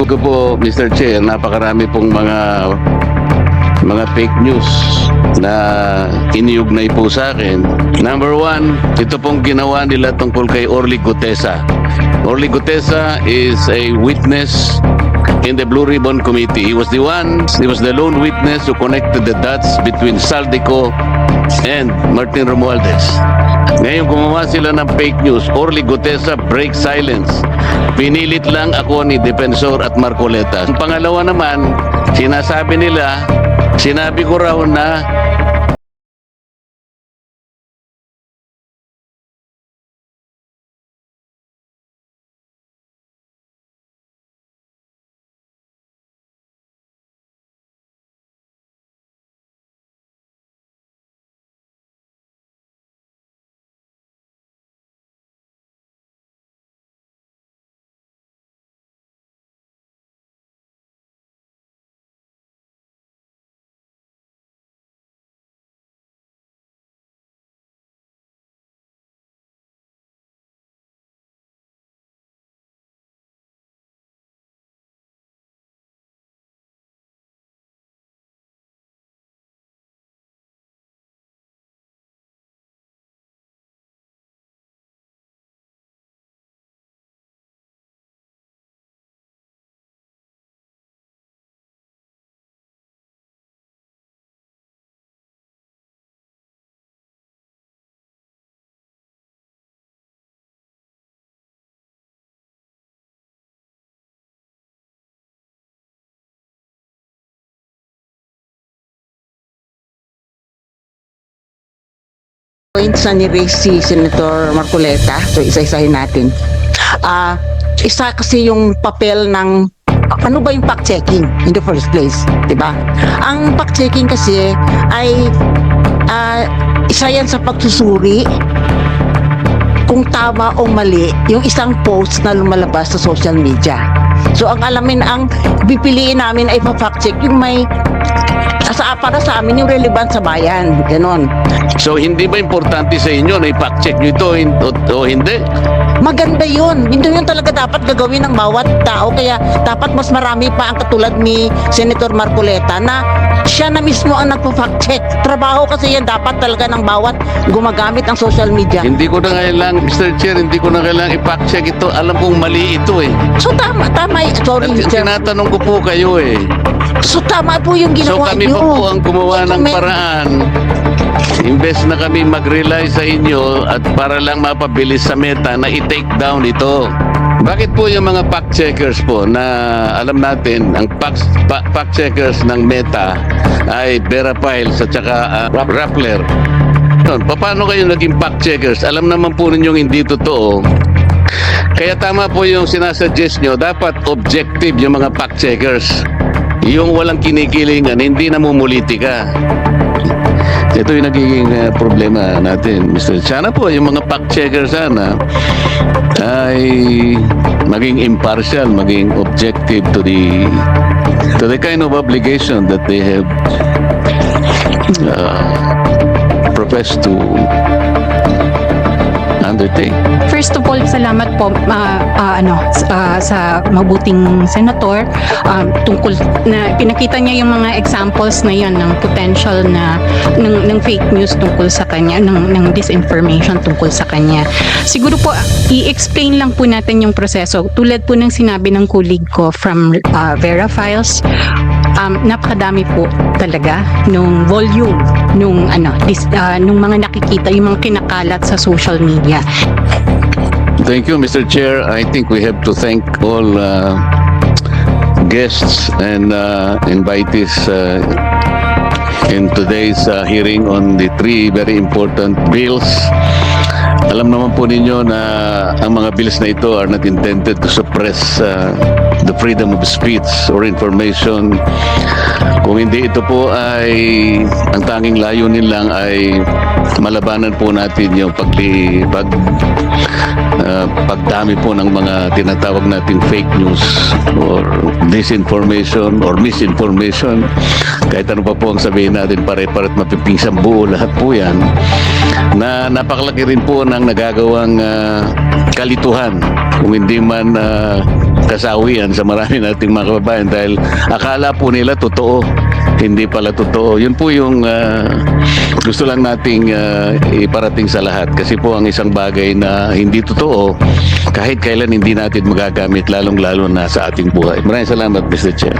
ko po, Mr. Chair, napakarami pong mga fake news na iniugnay po sa akin. Number one, ito pong ginawa nila tungkol kay Orly Gutesa. Orly Gutesa is a witness in the Blue Ribbon Committee. He was the lone witness who connected the dots between Saldico and Martin Romualdez. Ngayon gumawa sila ng fake news. Orly Gutesa breaks silence. Pinilit lang ako ni Defensor at Marcoleta. Ang pangalawa naman, sinabi ko raw na points na ni-raise si Senator Marcoleta, so isa-isahin natin. Isa kasi yung papel ng ano ba yung fact-checking in the first place, di ba? Ang fact-checking kasi ay isa yan sa pagsusuri kung tama o mali yung isang post na lumalabas sa social media. So ang pipiliin namin ay pa-fact-check yung may para sa amin yung relevant sa bayan, ganon. so hindi ba importante sa inyo na i-fact check nyo ito o hindi? Maganda yun. Hindi yun talaga dapat gagawin ng bawat tao. Kaya dapat mas marami pa ang katulad ni Senator Marcoleta na siya na mismo ang nagpo-fact check. Trabaho kasi yan dapat talaga ng bawat gumagamit ng social media. Hindi ko na kailangan, Mr. Chair, hindi ko na kailangan i-fact check ito. Alam kong mali ito eh. So tama. Sorry, At Mr. tinatanong ko po kayo eh. So tama po yung So ginawa kami nyo. pa po ang gumawa ng paraan. Imbes na kami mag-rely sa inyo at para lang mapabilis sa Meta na i-take down ito. Bakit po yung mga fact checkers po na alam natin ang fact checkers ng Meta ay Vera Files at saka Rappler. Paano kayo naging fact checkers? Alam naman po ninyong hindi totoo. Kaya tama po yung sinasuggest nyo, dapat objective yung mga fact checkers. Yung walang kinikilingan, hindi namumulitika. Ito yung nagiging problema natin, Mr. Sana po, yung mga fact checkers sana ay maging impartial, maging objective to the kind of obligation that they have professed to undertake. First of all, salamat po sa mabuting senator tungkol na pinakita niya yung mga examples na yon ng potential na ng fake news tungkol sa kanya, ng disinformation tungkol sa kanya. Siguro po i-explain lang po natin yung proseso. Tulad po ng sinabi ng colleague ko from Vera Files, napakadami po talaga nung volume nung mga nakikita, yung mga kinakalat sa social media. Thank you, Mr. Chair. I think we have to thank all guests and invitees in today's hearing on the three very important bills. Alam naman po ninyo na ang mga bills na ito are not intended to suppress the freedom of speech or information. Kung hindi, ito po ay ang tanging layunin lang ay malabanan po natin yung pagdami po ng mga tinatawag nating fake news or disinformation or misinformation. Kahit ano pa po ang sabihin natin, pare-pare't mapipinsang buo lahat po yan, na napakalaki rin po ng nagagawang kalituhan, kung hindi man kasawian sa marami nating mga kababayan dahil akala po nila totoo, hindi pala totoo. Yun po yung gusto lang nating iparating sa lahat kasi po ang isang bagay na hindi totoo kahit kailan hindi natin magagamit lalong-lalo na sa ating buhay. Maraming salamat, Mr. Chair.